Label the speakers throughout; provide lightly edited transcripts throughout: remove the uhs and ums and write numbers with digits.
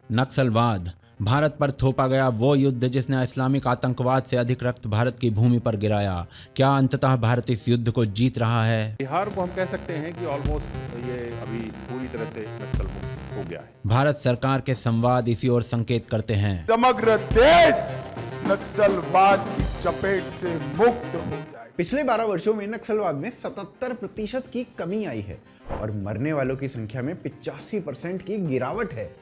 Speaker 1: नक्सलवाद भारत पर थोपा गया वो युद्ध जिसने इस्लामिक आतंकवाद से अधिक रक्त भारत की भूमि पर गिराया। क्या अंततः भारत इस युद्ध को जीत रहा है?
Speaker 2: बिहार को हम कह सकते हैं कि ऑलमोस्ट ये अभी पूरी तरह से नक्सल मुक्त हो गया है।
Speaker 1: भारत सरकार के संवाद इसी ओर संकेत करते हैं।
Speaker 3: समग्र देश नक्सलवाद की चपेट से मुक्त हो जाए।
Speaker 4: पिछले 12 वर्षों में नक्सलवाद में 77% की कमी आई है और मरने वालों की संख्या में 85% की गिरावट है।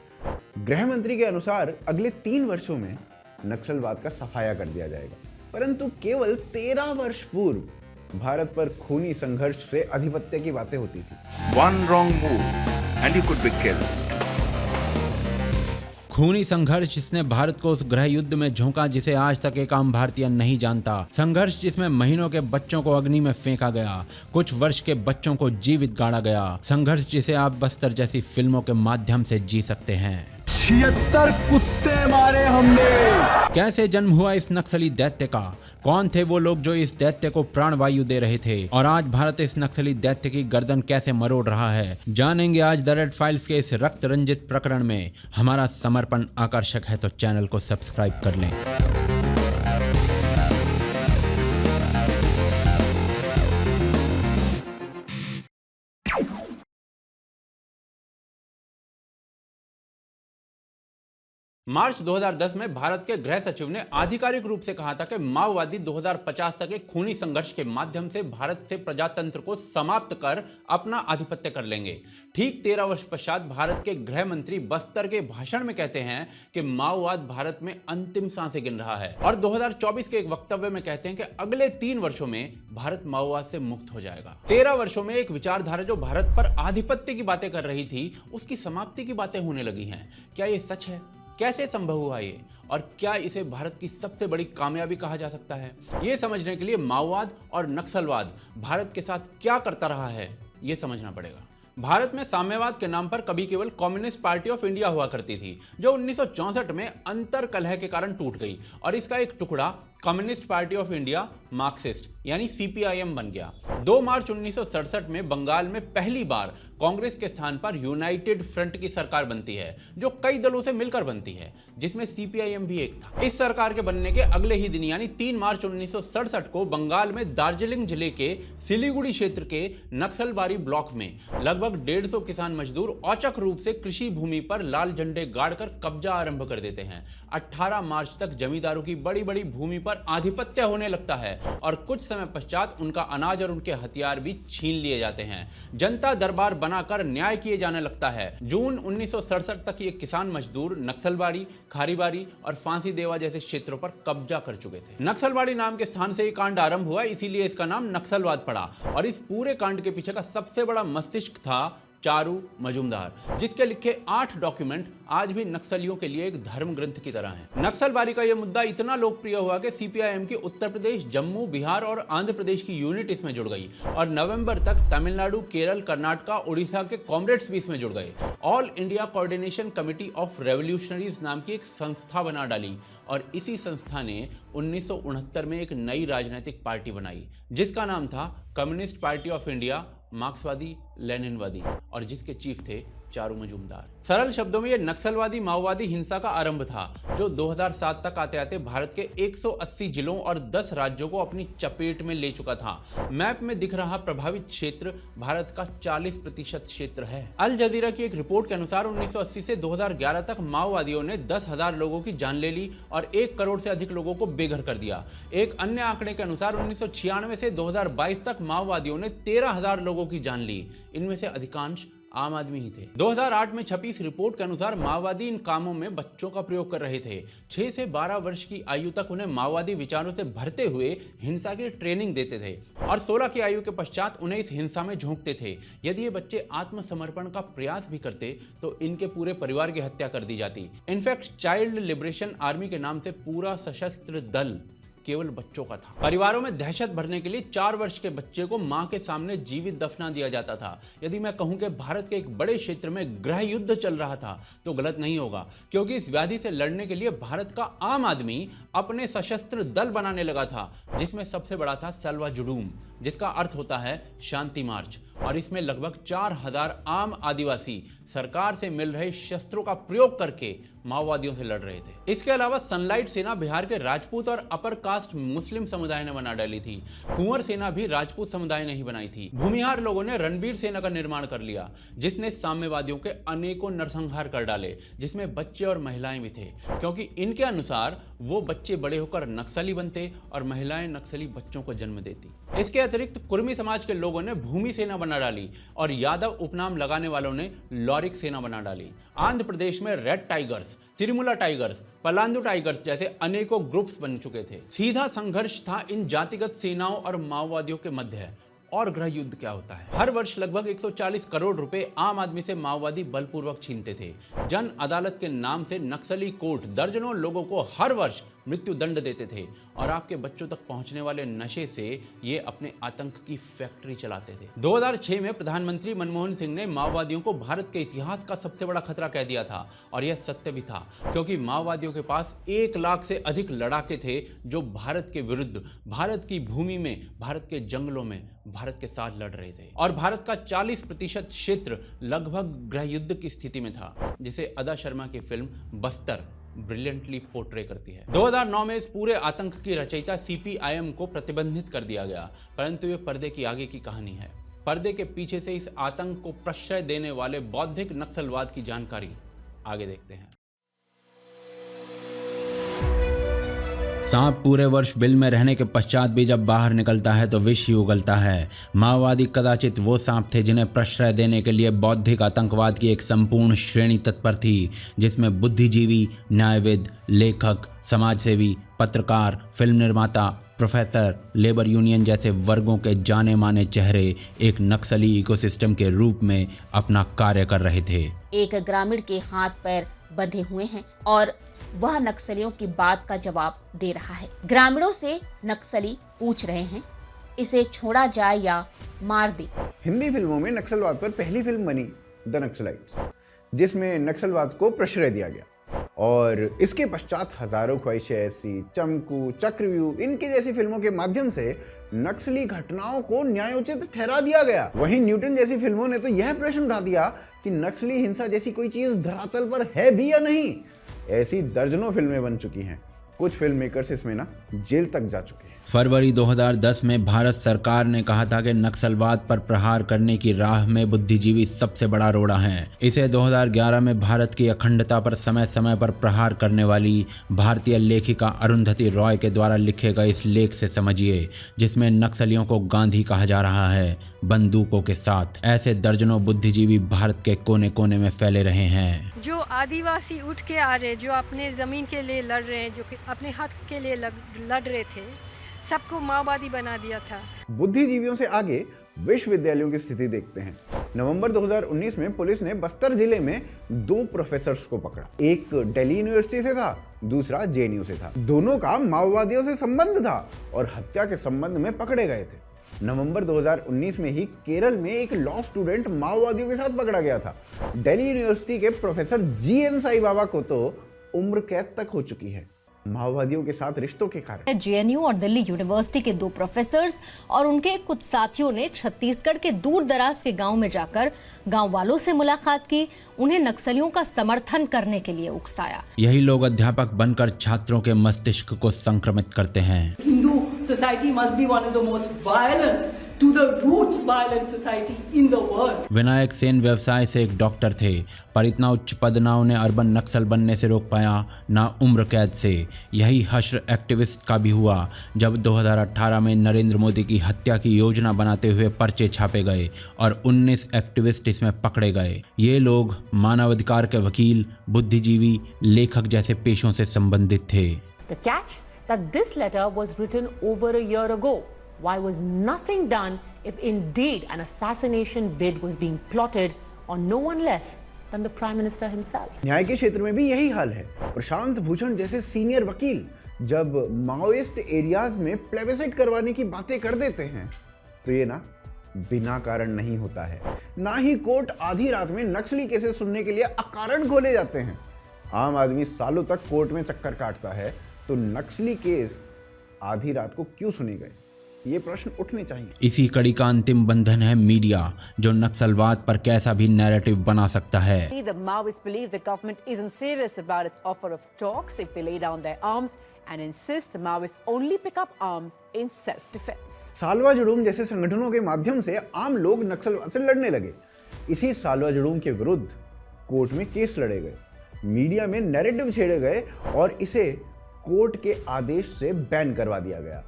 Speaker 4: गृह मंत्री के अनुसार अगले 3 वर्षों में नक्सलवाद का सफाया कर दिया जाएगा, परंतु केवल 13 वर्ष पूर्व भारत पर खूनी संघर्ष से आधिपत्य की बातें होती थी।
Speaker 2: One wrong move and you could be killed.
Speaker 1: खूनी संघर्ष जिसने भारत को उस गृह युद्ध में झोंका जिसे आज तक एक आम भारतीय नहीं जानता। संघर्ष जिसमें महीनों के बच्चों को अग्नि में फेंका गया, कुछ वर्ष के बच्चों को जीवित गाड़ा गया। संघर्ष जिसे आप बस्तर जैसी फिल्मों के माध्यम से जी सकते हैं।
Speaker 3: 76 कुत्ते मारे हमने।
Speaker 1: कैसे जन्म हुआ इस नक्सली दैत्य का? कौन थे वो लोग जो इस दैत्य को प्राणवायु दे रहे थे? और आज भारत इस नक्सली दैत्य की गर्दन कैसे मरोड़ रहा है? जानेंगे आज द रेड फाइल्स के इस रक्त रंजित प्रकरण में। हमारा समर्पण आकर्षक है तो चैनल को सब्सक्राइब कर लें। मार्च 2010 में भारत के गृह सचिव ने आधिकारिक रूप से कहा था कि माओवादी 2050 तक एक खूनी संघर्ष के माध्यम से भारत से प्रजातंत्र को समाप्त कर अपना आधिपत्य कर लेंगे। ठीक 13 वर्ष पश्चात भारत के गृह मंत्री बस्तर के भाषण में कहते हैं कि माओवाद भारत में अंतिम सांसें गिन रहा है और 2024 के एक वक्तव्य में कहते हैं कि अगले 3 वर्षों में भारत माओवाद से मुक्त हो जाएगा। 13 वर्षों में एक विचारधारा जो भारत पर आधिपत्य की बातें कर रही थी, उसकी समाप्ति की बातें होने लगी हैं। क्या ये सच है? कैसे संभव हुआ ये? और क्या इसे भारत की सबसे बड़ी कामयाबी कहा जा सकता है? ये समझने के लिए माओवाद और नक्सलवाद भारत के साथ क्या करता रहा है, ये समझना पड़ेगा। भारत में साम्यवाद के नाम पर कभी केवल कम्युनिस्ट पार्टी ऑफ इंडिया हुआ करती थी, जो 1964 में अंतर कलह के कारण टूट गई और इसका एक टुकड़ा communist party of India Marxist यानी सीपीआईएम बन गया। 2 मार्च 1967 में बंगाल में पहली बार कांग्रेस के स्थान पर यूनाइटेड फ्रंट की सरकार बनती है, जो कई दलों से मिलकर बनती है, जिसमें सीपीआईएम भी एक था। इस सरकार के बनने के अगले ही दिन यानी 3 मार्च 1967 को बंगाल में दार्जिलिंग जिले के सिलीगुड़ी क्षेत्र के नक्सलबारी ब्लॉक में लगभग 150 किसान मजदूर औचक रूप से कृषि भूमि पर लाल झंडे गाड़कर कब्जा आरंभ कर देते हैं। 18 मार्च तक जमींदारों की बड़ी बड़ी भूमि पर आधिपत्य होने लगता है और कुछ समय पश्चात उनका अनाज और उनके हथियार भी छीन लिए जाते हैं। जनता दरबार बनाकर न्याय किए जाने लगता है। जून 1967 तक ये किसान मजदूर नक्सलबाड़ी, खारीबारी और फांसी देवा जैसे क्षेत्रों पर कब्जा कर चुके थे। नक्सलबाड़ी नाम के स्थान से ये कांड आरंभ हुआ, इसीलिए इसका नाम नक्सलवाद पड़ा और इस पूरे कांड के पीछे का सबसे बड़ा मस्तिष्क था चारू मजूमदार, जिसके लिखे 8 डॉक्यूमेंट आज भी नक्सलियों के लिए एक धर्म ग्रंथ की तरह हैं। नक्सलबारी का यह मुद्दा इतना लोकप्रिय हुआ कि सीपीआईएम की उत्तर प्रदेश, जम्मू, बिहार और आंध्र प्रदेश की यूनिट इसमें जुड़ गई और नवंबर तक तमिलनाडु, केरल, कर्नाटका, उड़ीसा के कॉमरेड्स भी इसमें जुड़ गए। All India coordination committee of revolutionaries नाम की एक संस्था बना डाली और इसी संस्था ने 1969 में एक नई राजनीतिक पार्टी बनाई, जिसका नाम था कम्युनिस्ट पार्टी ऑफ इंडिया, मार्क्सवादी, लेनिनवादी, और जिसके चीफ थे चारू मजूमदार। सरल शब्दों में यह नक्सलवादी माओवादी हिंसा का आरंभ था, जो 2007 तक आते आते भारत के 180 जिलों और 10 राज्यों को अपनी चपेट में ले चुका था। मैप में दिख रहा प्रभावित क्षेत्र भारत का 40% क्षेत्र है। अल जजीरा की एक रिपोर्ट के अनुसार 1980 से 2011 तक माओवादियों ने 10,000 लोगों की जान ले ली और 1 करोड़ से अधिक लोगों को बेघर कर दिया। एक अन्य आंकड़े के अनुसार 1996 से 2022 तक माओवादियों ने 13,000 लोगों की जान ली। इनमें से अधिकांश आम आदमी ही थे। 2008 में छपी इस रिपोर्ट के अनुसार माओवादी इन कामों में बच्चों का प्रयोग कर रहे थे। 6 से 12 वर्ष की आयु तक उन्हें माओवादी विचारों से भरते हुए हिंसा की ट्रेनिंग देते थे और 16 की आयु के पश्चात उन्हें इस हिंसा में झोंकते थे। यदि ये बच्चे आत्मसमर्पण का प्रयास भी करते तो इनके पूरे परिवार की हत्या कर दी जाती। इनफैक्ट चाइल्ड लिबरेशन आर्मी के नाम से पूरा सशस्त्र दल केवल बच्चों का था। परिवारों में दहशत भरने के लिए 4 वर्ष के बच्चे को मां के सामने जीवित दफना दिया जाता था। यदि मैं कहूं कि भारत के एक बड़े क्षेत्र में गृह युद्ध चल रहा था तो गलत नहीं होगा, क्योंकि इस व्याधि से लड़ने के लिए भारत का आम आदमी अपने सशस्त्र दल बनाने लगा था, जिसमें सबसे बड़ा था सलवा जुडूम, जिसका अर्थ होता है शांति मार्च। और इसमें लगभग 4000 आम आदिवासी सरकार से मिल रहे शस्त्रों का प्रयोग करके माओवादियों से लड़ रहे थे। इसके अलावा सनलाइट सेना बिहार के राजपूत और अपर कास्ट मुस्लिम समुदाय ने बना डाली थी। कुंवर सेना भी राजपूत समुदाय ने ही बनाई थी। भूमिहार लोगों ने रणबीर सेना का निर्माण कर लिया, जिसने साम्यवादियों के अनेकों नरसंहार कर डाले, जिसमें बच्चे और महिलाएं भी थे, क्योंकि इनके अनुसार वो बच्चे बड़े होकर नक्सली बनते और महिलाएं नक्सली बच्चों को जन्म देती। इसके अतिरिक्त कुर्मी समाज के लोगों ने भूमि सेना बना डाली और यादव उपनाम लगाने वालों ने लॉरिक सेना बना डाली। आंध्र प्रदेश में red tigers, Tirumala tigers, Palnadu tigers जैसे अनेकों ग्रुप्स बन चुके थे। सीधा संघर्ष था इन जातिगत सेनाओं और माओवादियों के मध्य। और गृह युद्ध क्या होता है? हर वर्ष लगभग 140 करोड़ रुपए आम आदमी से माओवादी बलपूर्वक छीनते थे। जन अदालत के नाम से नक्सली कोर्ट दर्जनों लोगों को हर वर्ष मृत्यु दंड देते थे और आपके बच्चों तक पहुंचने वाले नशे से ये अपने आतंक की फैक्ट्री चलाते थे। 2006 में प्रधानमंत्री मनमोहन सिंह ने माओवादियों को भारत के इतिहास का सबसे बड़ा खतरा कह दिया था और यह सत्य भी था, क्योंकि माओवादियों के पास 1 लाख से अधिक लड़ाके थे जो भारत के विरुद्ध, भारत की भूमि में, भारत के जंगलों में भारत के साथ लड़ रहे थे। और भारत का 40% क्षेत्र लगभग गृह युद्ध की स्थिति में था, जिसे अदा शर्मा की फिल्म बस्तर ब्रिलियंटली पोर्ट्रे करती है। 2009 में इस पूरे आतंक की रचयिता CPIM को प्रतिबंधित कर दिया गया, परंतु ये पर्दे की आगे की कहानी है। पर्दे के पीछे से इस आतंक को प्रश्रय देने वाले बौद्धिक नक्सलवाद की जानकारी आगे देखते हैं।
Speaker 5: सांप पूरे वर्ष बिल में रहने के पश्चात भी जब बाहर निकलता है तो विष ही उगलता है। माओवादी कदाचित वो सांप थे जिन्हें प्रश्रय देने के लिए बौद्धिक आतंकवाद की एक संपूर्ण श्रेणी तत्पर थी, जिसमें बुद्धिजीवी, न्यायविद, लेखक, समाजसेवी, पत्रकार, फिल्म निर्माता, प्रोफेसर, लेबर यूनियन जैसे वर्गों के जाने माने चेहरे एक नक्सली इकोसिस्टम के रूप में अपना कार्य कर रहे थे।
Speaker 6: एक ग्रामीण के हाथ पैर बंधे हुए हैं और वह नक्सलियों की बात का जवाब दे रहा है। ग्रामीणों से नक्सली पूछ रहे हैं, इसे छोड़ा जाए या मार दे।
Speaker 4: हिंदी फिल्मों में नक्सलवाद पर पहली फिल्म बनी द नक्सलाइट्स, जिसमें नक्सलवाद को प्रश्रय दिया गया और इसके पश्चात हजारों ख्वाहिशें ऐसी, चमकू, चक्रव्यूह, इनके जैसी फिल्मों के माध्यम से नक्सली घटनाओं को न्यायोचित ठहरा दिया गया। वहीं न्यूटन जैसी फिल्मों ने तो यह प्रश्न उठा दिया कि नक्सली हिंसा जैसी कोई चीज धरातल पर है भी या नहीं। ऐसी दर्जनों फिल्में बन चुकी हैं। कुछ फिल्म मेकर्स इसमें ना जेल तक जा चुके हैं।
Speaker 5: फरवरी 2010 में भारत सरकार ने कहा था कि नक्सलवाद पर प्रहार करने की राह में बुद्धिजीवी सबसे बड़ा रोड़ा है। इसे 2011 में भारत की अखंडता पर समय समय पर प्रहार करने वाली भारतीय लेखिका अरुंधति रॉय के द्वारा लिखे गए इस लेख से समझिए, जिसमें नक्सलियों को गांधी कहा जा रहा है, बंदूकों के साथ। ऐसे दर्जनों बुद्धिजीवी भारत के कोने कोने में फैले रहे हैं।
Speaker 7: जो आदिवासी उठ के आ रहे, जो अपने ज़मीन के लिए लड़ रहे हैं, जो अपने हक के लिए लड़ रहे थे, सबको माओवादी बना दिया था।
Speaker 4: बुद्धिजीवियों से आगे विश्वविद्यालयों की स्थिति देखते हैं। नवंबर 2019 में पुलिस ने बस्तर जिले में 2 प्रोफेसर्स को पकड़ा। एक दिल्ली यूनिवर्सिटी से था, दूसरा JNU से था। दोनों का माओवादियों से संबंध था और हत्या के संबंध में पकड़े गए थे। नवंबर 2019 में ही केरल में एक लॉ स्टूडेंट माओवादियों के साथ पकड़ा गया था। दिल्ली यूनिवर्सिटी के प्रोफेसर GN साई बाबा को तो उम्र कैद तक हो चुकी है, माओवादियों के साथ रिश्तों के कारण।
Speaker 8: JNU और दिल्ली यूनिवर्सिटी के 2 प्रोफेसर्स और उनके कुछ साथियों ने छत्तीसगढ़ के दूर दराज के गांव में जाकर गांव वालों से मुलाकात की, उन्हें नक्सलियों का समर्थन करने के लिए उकसाया।
Speaker 5: यही लोग अध्यापक बनकर छात्रों के मस्तिष्क को संक्रमित करते हैं।
Speaker 9: Hindu society must be one of the most violent, to the roots violent society in the world.
Speaker 5: Vinayak Sen व्यवसाय से एक डॉक्टर थे, पर इतना उच्च पद ना उन्हें अर्बन नक्सल बनने से रोक पाया, ना उम्र कैद से। यही हश्र एक्टिविस्ट का भी हुआ जब 2018 में नरेंद्र मोदी की हत्या की योजना बनाते हुए पर्चे छापे गए और 19 एक्टिविस्ट इसमें पकड़े गए। ये लोग मानवाधिकार के वकील, बुद्धिजीवी, लेखक जैसे पेशों से संबंधित थे।
Speaker 10: The catch that this letter was written over a year ago. Why was nothing done if indeed an assassination bid was being plotted on no one less than the Prime Minister himself?
Speaker 4: न्याय के क्षेत्र में भी यही हाल है। प्रशांत भूषण जैसे senior वकील जब माओइस्ट एरियाज में प्लेबिसाइट करवाने की बातें कर देते हैं तो ये ना बिना कारण नहीं होता है। ना ही कोर्ट आधी रात में नक्सली केसेस सुनने के लिए अकारण खोले जाते हैं। आम आदमी सालों तक कोर्ट में चक्कर काटता है, तो नक्सली केस आधी रात को क्यों सुने गए? ये प्रश्न उठने चाहिए।
Speaker 5: इसी कड़ी का अंतिम बंधन है मीडिया, जो नक्सलवाद पर कैसा भी नैरेटिव बना सकता है।
Speaker 10: The Maoists believe the government isn't serious about its offer of talks if they lay down their arms and insist the Maoists only pick up arms in self-defense.
Speaker 4: Salva जुड़ूम जैसे संगठनों के माध्यम से आम लोग नक्सलवाद से लड़ने लगे। इसी सालवा जुड़ूम के विरुद्ध कोर्ट में केस लड़े गए, मीडिया में नैरेटिव छेड़े गए और इसे कोर्ट के आदेश से बैन करवा दिया गया।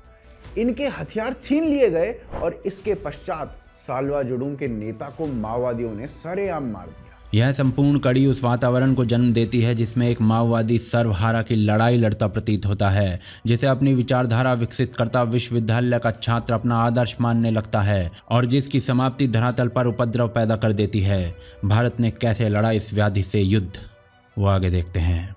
Speaker 4: इनके हथियार छीन लिए गए और इसके पश्चात सालवा जुड़ूम के नेता को माओवादियों ने सरेआम मार दिया।
Speaker 5: यह संपूर्ण कड़ी उस वातावरण को जन्म देती है जिसमें एक माओवादी सर्वहारा की लड़ाई लड़ता प्रतीत होता है, जिसे अपनी विचारधारा विकसित करता विश्वविद्यालय का छात्र अपना आदर्श मानने लगता है और जिसकी समाप्ति धरातल पर उपद्रव पैदा कर देती है। भारत ने कैसे लड़ा इस व्याधि से युद्ध, वो आगे देखते हैं।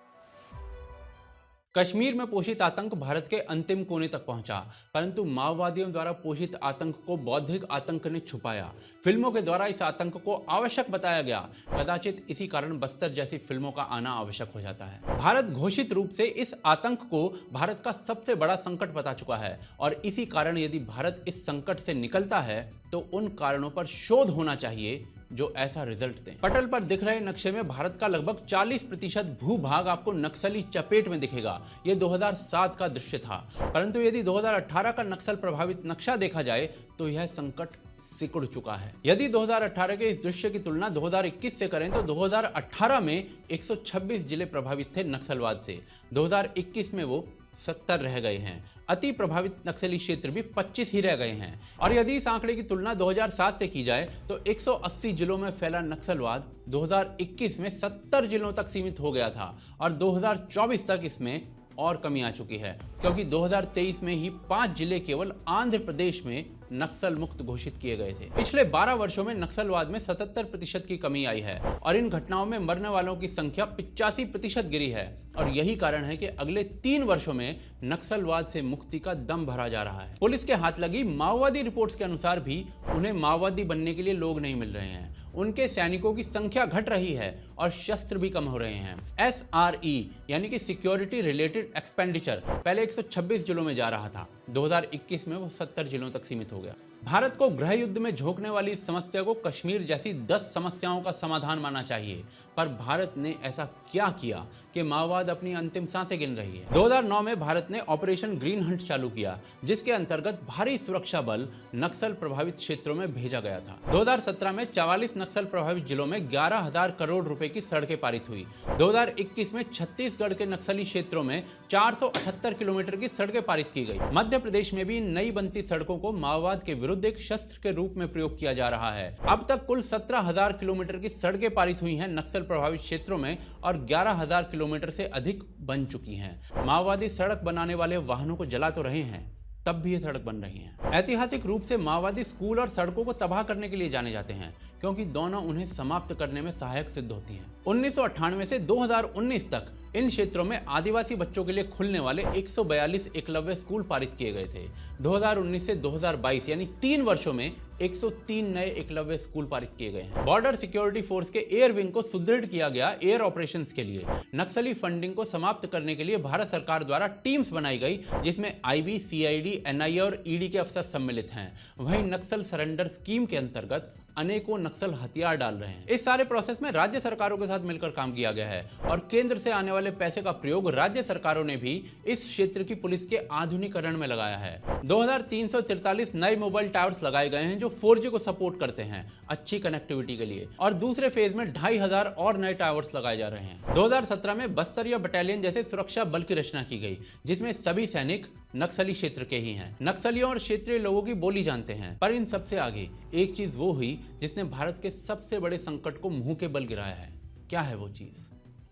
Speaker 1: कश्मीर में पोषित आतंक भारत के अंतिम कोने तक पहुंचा, परंतु माओवादियों द्वारा पोषित आतंक को बौद्धिक आतंक ने छुपाया। फिल्मों के द्वारा इस आतंक को आवश्यक बताया गया। कदाचित इसी कारण बस्तर जैसी फिल्मों का आना आवश्यक हो जाता है। भारत घोषित रूप से इस आतंक को भारत का सबसे बड़ा संकट बता चुका है और इसी कारण यदि भारत इस संकट से निकलता है तो उन कारणों पर शोध होना चाहिए जो ऐसा रिजल्ट दें। पटल पर दिख रहे नक्शे में भारत का लगभग 40% भूभाग आपको नक्सली चपेट में दिखेगा। यह 2007 का दृश्य था, परंतु यदि 2018 का नक्सल प्रभावित नक्शा देखा जाए तो यह संकट सिकुड़ चुका है। यदि 2018 के इस दृश्य की तुलना 2021 से करें तो 2018 में 126 जिले प्रभावित थे नक्सलवाद से, 2021 में वो 70 रह गए हैं। अति प्रभावित नक्सली क्षेत्र भी 25 ही रह गए हैं। और यदि इस आंकड़े की तुलना 2007 से की जाए तो 180 जिलों में फैला नक्सलवाद 2021 में 70 जिलों तक सीमित हो गया था और 2024 तक इसमें और कमी आ चुकी है, क्योंकि 2023 में ही 5 जिले केवल आंध्र प्रदेश में नक्सल मुक्त घोषित किए गए थे। पिछले 12 वर्षों में नक्सलवाद में 77% की कमी आई है और इन घटनाओं में मरने वालों की संख्या 85% गिरी है और यही कारण है कि अगले 3 वर्षों में नक्सलवाद से मुक्ति का दम भरा जा रहा है। पुलिस के हाथ लगी माओवादी रिपोर्ट्स के अनुसार भी उन्हें माओवादी बनने के लिए लोग नहीं मिल रहे हैं। उनके सैनिकों की संख्या घट रही है और शस्त्र भी कम हो रहे हैं। SRE यानी कि सिक्योरिटी रिलेटेड एक्सपेंडिचर पहले 126 जिलों में जा रहा था, 2021 में वो 70 जिलों तक सीमित हो गया। भारत को गृह युद्ध में झोंकने वाली इस समस्या को कश्मीर जैसी 10 समस्याओं का समाधान मानना चाहिए, पर भारत ने ऐसा क्या किया कि माओवाद अपनी अंतिम सांसें गिन रही है। 2009 में भारत ने ऑपरेशन ग्रीन हंट चालू किया, जिसके अंतर्गत भारी सुरक्षा बल नक्सल प्रभावित क्षेत्रों में भेजा गया था। 2017 में 44 नक्सल प्रभावित जिलों में 11,000 करोड़ रुपए की सड़कें पारित हुई। 2021 में छत्तीसगढ़ के नक्सली क्षेत्रों में 478 किलोमीटर की सड़कें पारित की गई। मध्य प्रदेश में भी नई बनती सड़कों को माओवाद के विरुद्ध एक शस्त्र के रूप में प्रयोग किया जा रहा है। अब तक कुल 17,000 किलोमीटर की सड़कें पारित हुई हैं नक्सल प्रभावित क्षेत्रों में और 11,000 किलोमीटर से अधिक बन चुकी हैं। माओवादी सड़क बनाने वाले वाहनों को जला तो रहे हैं, तब भी ये सड़क बन रही हैं। ऐतिहासिक रूप से माओवादी स्कूल और सड़कों को तबाह करने के लिए जाने जाते हैं, क्योंकि दोनों उन्हें समाप्त करने में सहायक सिद्ध होती हैं। 1998 से 2019 तक इन क्षेत्रों में आदिवासी बच्चों के लिए खुलने वाले 142 एकलव्य स्कूल पारित किए गए थे। 2019 से 2022 यानी 3 वर्षों में 103 नए एकलव्य स्कूल पारित किए गए हैं। बॉर्डर सिक्योरिटी फोर्स के एयर विंग को सुदृढ़ किया गया एयर ऑपरेशंस के लिए। नक्सली फंडिंग को समाप्त करने के लिए भारत सरकार द्वारा टीम्स बनाई गई, जिसमें IB, CID, NIA और ED के अफसर सम्मिलित हैं। वहीं नक्सल सरेंडर स्कीम के अंतर्गत अनेकों नक्सल हथियार डाल रहे हैं। इस सारे प्रोसेस में राज्य सरकारों के साथ मिलकर काम किया गया है और केंद्र से आने वाले पैसे का प्रयोग राज्य सरकारों ने भी इस क्षेत्र की पुलिस के आधुनिकीकरण में लगाया है। 2343 नए मोबाइल टावर्स लगाए गए हैं जो 4G को सपोर्ट करते हैं अच्छी कनेक्टिविटी के लिए, और दूसरे फेज में 2500 और नए टावर्स लगाए जा रहे हैं। 2017 में बस्तरिया बटालियन जैसे सुरक्षा बल की रचना की गई, जिसमें सभी सैनिक नक्सली क्षेत्र के ही हैं। नक्सलियों और क्षेत्रीय लोगों की बोली जानते हैं, पर इन सबसे आगे एक चीज वो हुई जिसने भारत के सबसे बड़े संकट को मुंह के बल गिराया है। क्या है वो चीज,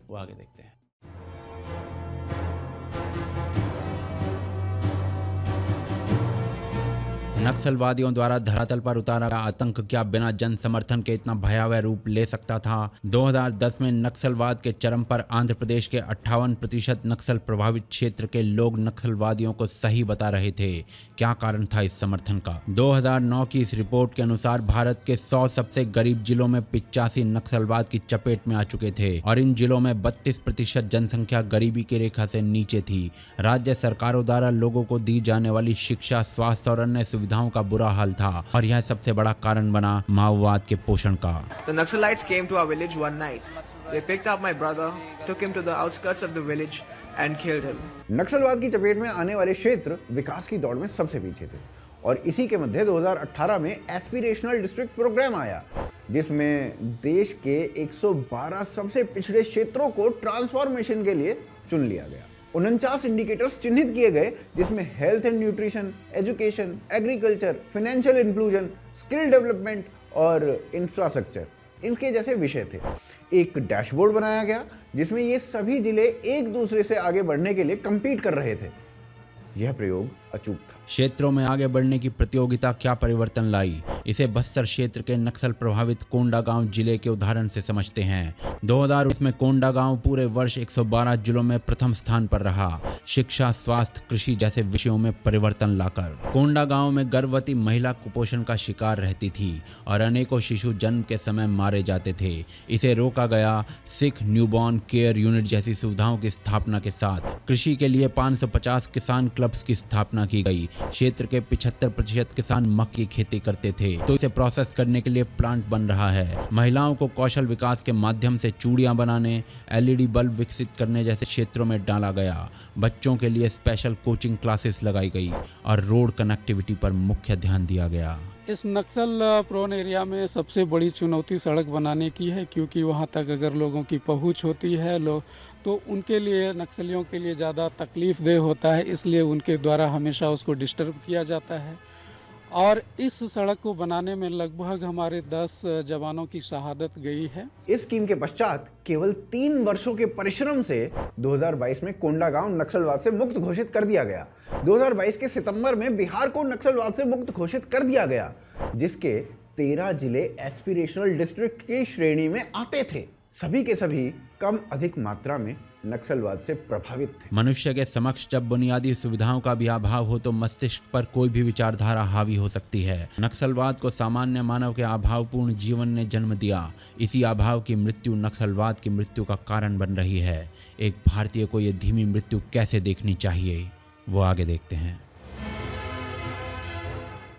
Speaker 1: वो आगे देखते हैं।
Speaker 5: नक्सलवादियों द्वारा धरातल पर उतारा गया आतंक क्या बिना जन समर्थन के इतना भयावह रूप ले सकता था? 2010 में नक्सलवाद के चरम पर आंध्र प्रदेश के 58% नक्सल प्रभावित क्षेत्र के लोग नक्सलवादियों को सही बता रहे थे। क्या कारण था इस समर्थन का? 2009 की इस रिपोर्ट के अनुसार भारत के 100 सबसे गरीब जिलों में 85 नक्सलवाद की चपेट में आ चुके थे और इन जिलों में 32% जनसंख्या गरीबी की रेखा से नीचे थी। राज्य सरकारों द्वारा लोगों को दी जाने वाली शिक्षा, स्वास्थ्य और अन्य सुविधाओं का बुरा हाल था और यह सबसे बड़ा कारण बना माओवाद के पोषण का।
Speaker 11: The Naxalites came to our village one night. They picked up my brother, took him to the outskirts of the village and killed him.
Speaker 4: नक्सलवाद की चपेट में आने वाले क्षेत्र विकास की दौड़ में सबसे पीछे थे और इसी के मध्य 2018 में एस्पिरेशनल डिस्ट्रिक्ट प्रोग्राम आया, जिसमें देश के 112 सबसे पिछड़े क्षेत्रों को ट्रांसफॉर्मेशन के लिए चुन लिया गया। 49 इंडिकेटर्स चिन्हित किए गए, जिसमें health and nutrition, education, agriculture, financial inclusion, skill development और इंफ्रास्ट्रक्चर इनके जैसे विषय थे। एक डैशबोर्ड बनाया गया जिसमें ये सभी जिले एक दूसरे से आगे बढ़ने के लिए कंपीट कर रहे थे। यह प्रयोग अचूक था।
Speaker 5: क्षेत्रों में आगे बढ़ने की प्रतियोगिता क्या परिवर्तन लाई, इसे बस्तर क्षेत्र के नक्सल प्रभावित कोंडागांव जिले के उदाहरण से समझते हैं। 2019 में कोंडागांव पूरे वर्ष 112 जिलों में प्रथम स्थान पर रहा, शिक्षा, स्वास्थ्य, कृषि जैसे विषयों में परिवर्तन लाकर। कोंडागांव में गर्भवती महिला कुपोषण का शिकार रहती थी और अनेकों शिशु जन्म के समय मारे जाते थे। इसे रोका गया सिख न्यूबॉर्न केयर यूनिट जैसी सुविधाओं की स्थापना के साथ। कृषि के लिए 550 किसान क्लब्स की स्थापना की गई। क्षेत्र के 75% किसान मक्की की खेती करते थे, तो इसे प्रोसेस करने के लिए प्लांट बन रहा है। महिलाओं को कौशल विकास के माध्यम से चूड़ियां बनाने, LED बल्ब विकसित करने जैसे क्षेत्रों में डाला गया। बच्चों के लिए स्पेशल कोचिंग क्लासेस लगाई गई और रोड कनेक्टिविटी पर मुख्य ध्यान दिया गया।
Speaker 12: इस नक्सल प्रोन एरिया में सबसे बड़ी चुनौती सड़क बनाने की है, क्योंकि वहाँ तक अगर लोगों की पहुँच होती है तो उनके लिए, नक्सलियों के लिए ज़्यादा तकलीफ देह होता है, इसलिए उनके द्वारा हमेशा उसको डिस्टर्ब किया जाता है। और इस सड़क को बनाने में लगभग हमारे 10 जवानों की शहादत गई है।
Speaker 4: इस स्कीम के पश्चात केवल 3 वर्षों के परिश्रम से 2022 में कोंडागांव नक्सलवाद से मुक्त घोषित कर दिया गया। 2022 के सितंबर में बिहार को नक्सलवाद से मुक्त घोषित कर दिया गया, जिसके 13 जिले एस्पिरेशनल डिस्ट्रिक्ट की श्रेणी में आते थे। सभी के सभी कम अधिक मात्रा में नक्सलवाद से प्रभावित थे।
Speaker 5: मनुष्य के समक्ष जब बुनियादी सुविधाओं का भी अभाव हो तो मस्तिष्क पर कोई भी विचारधारा हावी हो सकती है। नक्सलवाद को सामान्य मानव के अभावपूर्ण जीवन ने जन्म दिया। इसी अभाव की मृत्यु नक्सलवाद की मृत्यु का कारण बन रही है। एक भारतीय को यह धीमी मृत्यु कैसे देखनी चाहिए, वो आगे देखते हैं।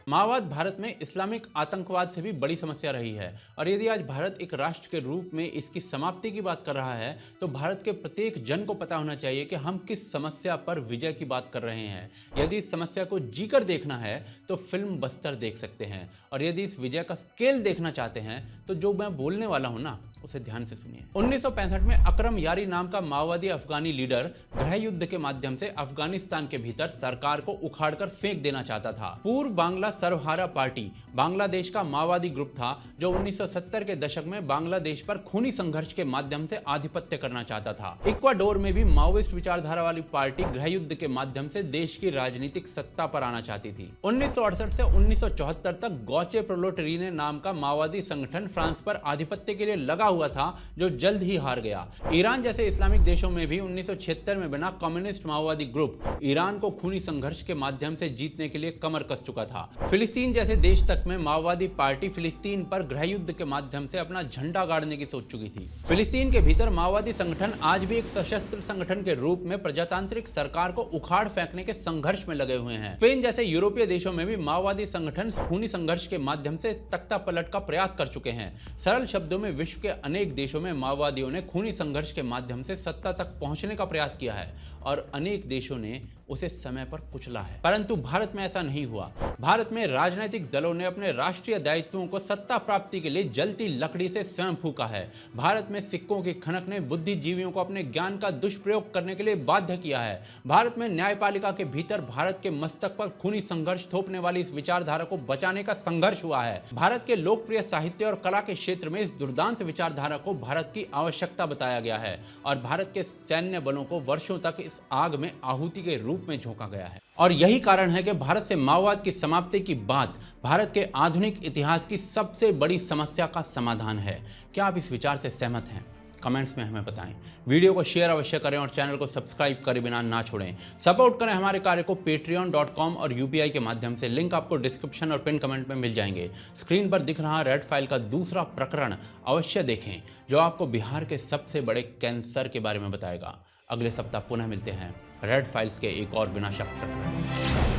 Speaker 1: माओवाद भारत में इस्लामिक आतंकवाद से भी बड़ी समस्या रही है और यदि आज भारत एक राष्ट्र के रूप में इसकी समाप्ति की बात कर रहा है तो भारत के प्रत्येक जन को पता होना चाहिए कि हम किस समस्या पर विजय की बात कर रहे हैं। यदि इस समस्या को जीकर देखना है तो फिल्म बस्तर देख सकते हैं और यदि इस विजय का स्केल देखना चाहते हैं तो जो मैं बोलने वाला हूं ना, उसे ध्यान से सुनिए। 1965 में अकरम यारी नाम का माओवादी अफगानी लीडर गृह युद्ध के माध्यम से अफगानिस्तान के भीतर सरकार को उखाड़कर फेंक देना चाहता था। पूर्व बांग्ला सर्वहारा पार्टी बांग्लादेश का माओवादी ग्रुप था जो 1970 के दशक में बांग्लादेश पर खूनी संघर्ष के माध्यम से आधिपत्य करना चाहता था। इक्वाडोर में भी माओइस्ट विचारधारा वाली पार्टी गृह युद्ध के माध्यम से देश की राजनीतिक सत्ता पर आना चाहती थी। 1968 से 1974 तक गौचे प्रोलोटरीने नाम का माओवादी संगठन फ्रांस पर आधिपत्य के लिए लगा हुआ था, जो जल्द ही हार गया। ईरान जैसे इस्लामिक देशों में भी 1976 में बना कम्युनिस्ट माओवादी ग्रुप ईरान को खूनी संघर्ष के माध्यम से जीतने के लिए कमर कस चुका था। फिलिस्तीन जैसे देश तक में माओवादी पार्टी फिलिस्तीन पर गृह युद्ध के माध्यम से अपना झंडा गाड़ने की सोच चुकी थी। फिलिस्तीन के भीतर माओवादी संगठन आज भी एक सशस्त्र संगठन के रूप में प्रजातांत्रिक सरकार को उखाड़ फेंकने के संघर्ष में लगे हुए हैं। स्पेन जैसे यूरोपीय देशों में भी माओवादी संगठन खूनी संघर्ष के माध्यम से तख्ता पलट का प्रयास कर चुके हैं। सरल शब्दों में विश्व के अनेक देशों में माओवादियों ने खूनी संघर्ष के माध्यम से सत्ता तक पहुंचने का प्रयास किया है और अनेक देशों ने उसे समय पर कुचला है। परंतु भारत में ऐसा नहीं हुआ। भारत में राजनीतिक दलों ने अपने राष्ट्रीय दायित्वों को सत्ता प्राप्ति के लिए जलती लकड़ी से स्वयं फूका है। भारत में सिक्कों की खनक ने बुद्धिजीवियों को अपने ज्ञान का दुष्प्रयोग करने के लिए बाध्य किया है। भारत में न्यायपालिका के भीतर भारत के मस्तक पर खूनी संघर्ष थोपने वाली इस विचारधारा को बचाने का संघर्ष हुआ है। भारत के लोकप्रिय साहित्य और कला के क्षेत्र में इस दुर्दांत विचारधारा को भारत की आवश्यकता बताया गया है और भारत के सैन्य बलों को वर्षों तक इस आग में आहुति के रूप रूप में झोंका गया है। और यही कारण है कि भारत से माओवाद की समाप्ति की बात भारत के आधुनिक इतिहास की सबसे बड़ी समस्या का समाधान है। क्या आप इस विचार से सहमत हैं? कमेंट्स में हमें बताएं। वीडियो को शेयर अवश्य करें और चैनल को सब्सक्राइब करे बिना ना छोड़ें। सपोर्ट करें हमारे कार्य को patreon.com और UPI के माध्यम से। लिंक आपको डिस्क्रिप्शन और पिन कमेंट में मिल जाएंगे। स्क्रीन पर दिख रहा रेड फाइल का दूसरा प्रकरण अवश्य देखें, जो आपको बिहार के सबसे बड़े कैंसर के बारे में बताएगा। अगले सप्ताह पुनः मिलते हैं रेड फाइल्स के एक और विनाशक प्रकरण।